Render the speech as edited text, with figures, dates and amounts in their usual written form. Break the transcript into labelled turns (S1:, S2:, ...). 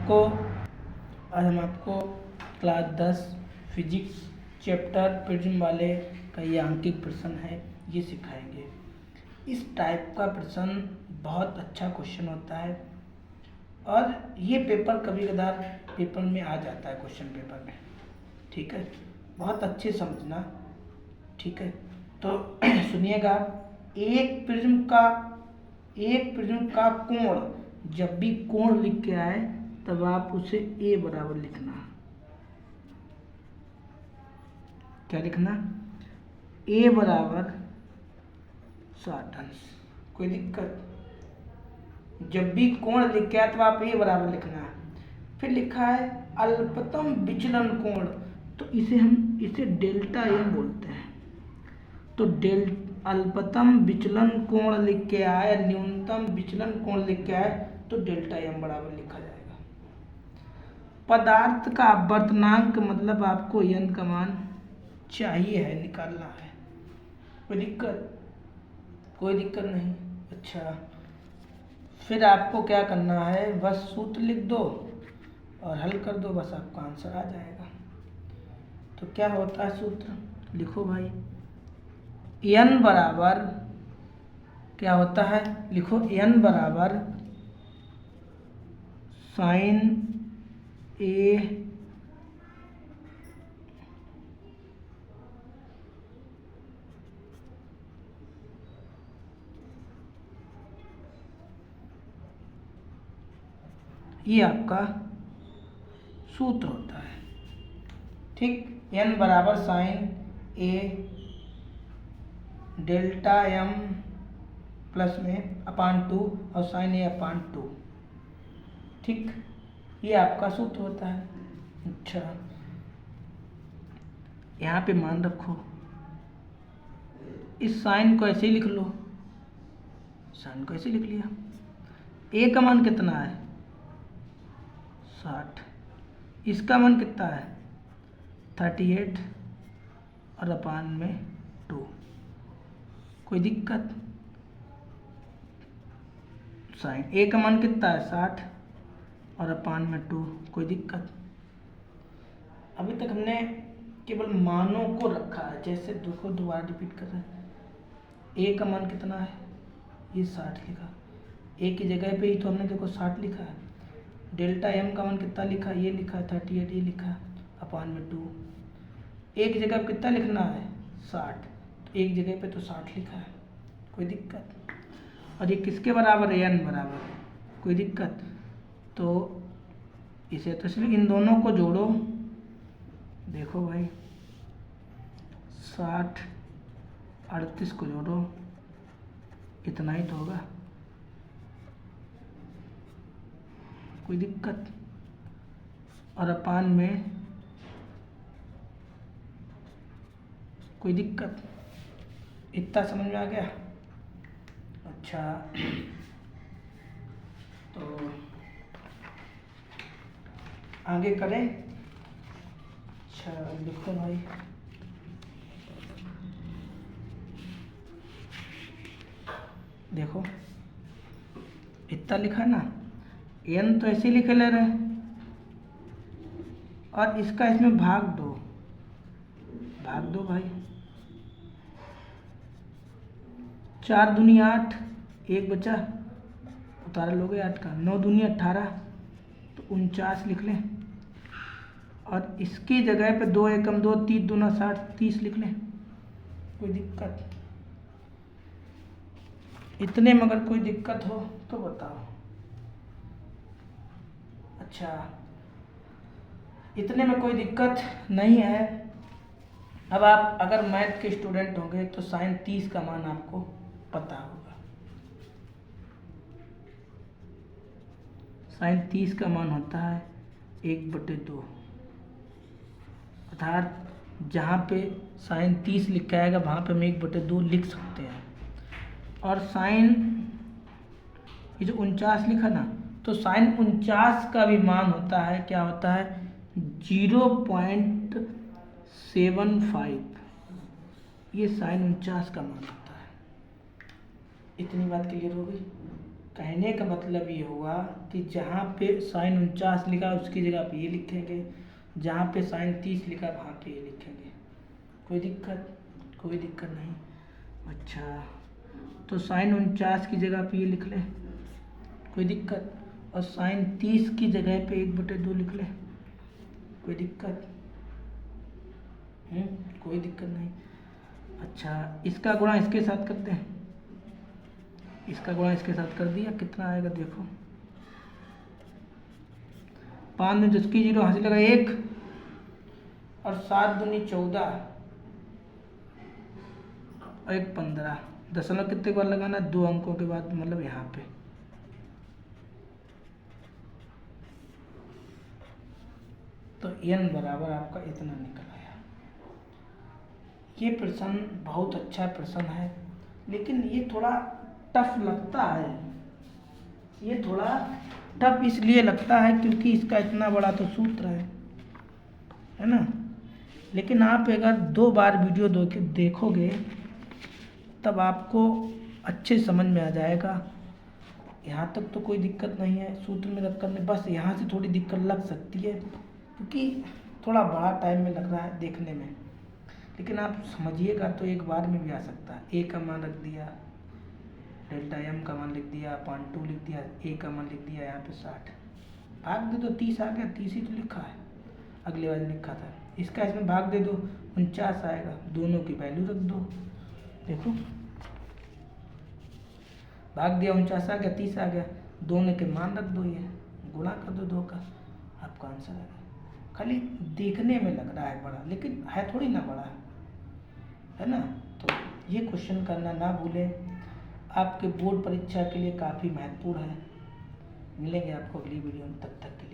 S1: हम आपको class 10 physics chapter prism वाले का ये अंकित प्रश्न है, ये सिखाएंगे। इस टाइप का प्रश्न बहुत अच्छा क्वेश्चन होता है और ये पेपर कभी कदार पेपर में आ जाता है, क्वेश्चन पेपर में। ठीक है, बहुत अच्छे समझना। ठीक है, तो सुनिएगा। एक प्रिज्म का कोण, जब भी कोण लिख के आए तब आप उसे ए बराबर लिखना। क्या लिखना? ए बराबर 60 अंश। कोई दिक्कत? जब भी कोण लिख के आए तब आप ए बराबर लिखना। फिर लिखा है अल्पतम विचलन कोण, तो इसे डेल्टा एम बोलते हैं। तो अल्पतम विचलन कोण लिख के आए, न्यूनतम विचलन कोण लिख के आए तो डेल्टा एम बराबर लिखा जाएगा। पदार्थ का अपवर्तनांक, मतलब आपको एन का मान चाहिए है, निकालना है। कोई दिक्कत? कोई दिक्कत नहीं। अच्छा, फिर आपको क्या करना है, बस सूत्र लिख दो और हल कर दो, बस आपका आंसर आ जाएगा। तो क्या होता है सूत्र? लिखो भाई। एन बराबर क्या होता है? लिखो, एन बराबर साइन ए ये आपका सूत्र होता है। ठीक, एन बराबर साइन ए डेल्टा एम प्लस में अपान 2 और साइन ए अपान 2। ठीक, ये आपका सूत्र होता है। अच्छा, यहाँ पे मान रखो, इस साइन को ऐसे ही लिख लो। साइन को ऐसे लिख लिया। ए का मान कितना है? 60। इसका मान कितना है? 38 और अपान में 2। कोई दिक्कत? साइन ए का मान कितना है? 60 और अपान में 2। कोई दिक्कत? अभी तक हमने केवल मानों को रखा है। जैसे देखो, दोबारा रिपीट कर रहे हैं। ए का मान कितना है? ये 60 लिखा। ए की जगह पे ही तो हमने देखो 60 लिखा है। डेल्टा एम का मान कितना लिखा? ये लिखा है 38, ये लिखा अपान में 2। एक जगह पे कितना लिखना है? 60। तो एक जगह पे तो 60 लिखा है। कोई दिक्कत? और ये किसके बराबर है? एन बराबर। कोई दिक्कत? तो इसे तो सिर्फ इन दोनों को जोड़ो। देखो भाई, 60 38 को जोड़ो, इतना ही तो होगा। कोई दिक्कत? और अपान में कोई दिक्कत? इतना समझ में आ गया? अच्छा, तो आगे करें। अच्छा, लिखो भाई। देखो, इतना लिखा ना, एन तो ऐसे ही लिखे ले रहे हैं और इसका इसमें भाग दो भाई। 4 दूनी 8, एक बचा, उतार लोगे 8 का। 9 दूनी 18, तो 49 लिख लें। और इसकी जगह पे 2 एकम 2, 3 दूना 60, 30 लिख लें। कोई दिक्कत? इतने में अगर कोई दिक्कत हो तो बताओ। अच्छा, इतने में कोई दिक्कत नहीं है। अब आप अगर मैथ के स्टूडेंट होंगे तो साइन 30 का मान आपको पता होगा। साइन 30 का मान होता है 1/2। अर्थात जहाँ पे साइन 30 लिखा आएगा वहाँ पे हम 1/2 लिख सकते हैं। और साइन ये जो 49 लिखा ना, तो साइन 49 का भी मान होता है, क्या होता है? 0.75। ये साइन 49 का मान होता है। इतनी बात क्लियर हो गई? कहने का मतलब ये हुआ कि जहाँ पे साइन 49 लिखा है उसकी जगह पे ये लिखेंगे, जहाँ पे साइन 30 लिखा है वहाँ पे ये लिखेंगे। कोई दिक्कत? कोई दिक्कत नहीं। अच्छा, तो साइन 49 की जगह पे ये लिख ले, कोई दिक्कत? और साइन 30 की जगह पे 1/2 लिख ले, कोई दिक्कत? कोई दिक्कत नहीं। अच्छा, इसका गुणा इसके साथ करते हैं, इसका गुणा इसके साथ कर दिया, कितना आएगा देखो, 5 में 10 की 0 हासिल लगा 1 और 7 दूनी 14 और 1 15। दशमलव कितने बार लगाना? 2 अंकों के बाद, मतलब यहाँ पे। तो n बराबर आपका इतना निकल आया। ये प्रश्न बहुत अच्छा प्रश्न है, लेकिन ये थोड़ा टफ लगता है। ये थोड़ा टफ इसलिए लगता है क्योंकि इसका इतना बड़ा तो सूत्र है ना। लेकिन आप अगर 2 बार वीडियो देखोगे तब आपको अच्छे समझ में आ जाएगा। यहाँ तक तो कोई दिक्कत नहीं है सूत्र में रख करने, बस यहाँ से थोड़ी दिक्कत लग सकती है क्योंकि थोड़ा बड़ा टाइम में लग रहा है देखने में। लेकिन आप समझिएगा तो एक बार में भी आ सकता है। ए का मान रख दिया, डेल्टा एम का मान लिख दिया, अपान 2 लिख दिया, ए का मान लिख दिया, यहाँ पे 60 भाग दे दो, 30 आ गया, 30 ही तो लिखा है, अगले बार लिखा था। इसका इसमें भाग दे दो, 49 आएगा, दोनों की वैल्यू रख दो, देखो भाग दिया, 49 आ गया, 30 आ गया, दोनों के मान रख दो, ये गुणा कर दो 2 का, आपका आंसर आएगा। खाली देखने में लग रहा है बड़ा, लेकिन है थोड़ी ना बड़ा, है ना। तो ये क्वेश्चन करना ना भूलें, आपके बोर्ड परीक्षा के लिए काफ़ी महत्वपूर्ण है। मिलेंगे आपको अगली वीडियो में, तब तक के लिए।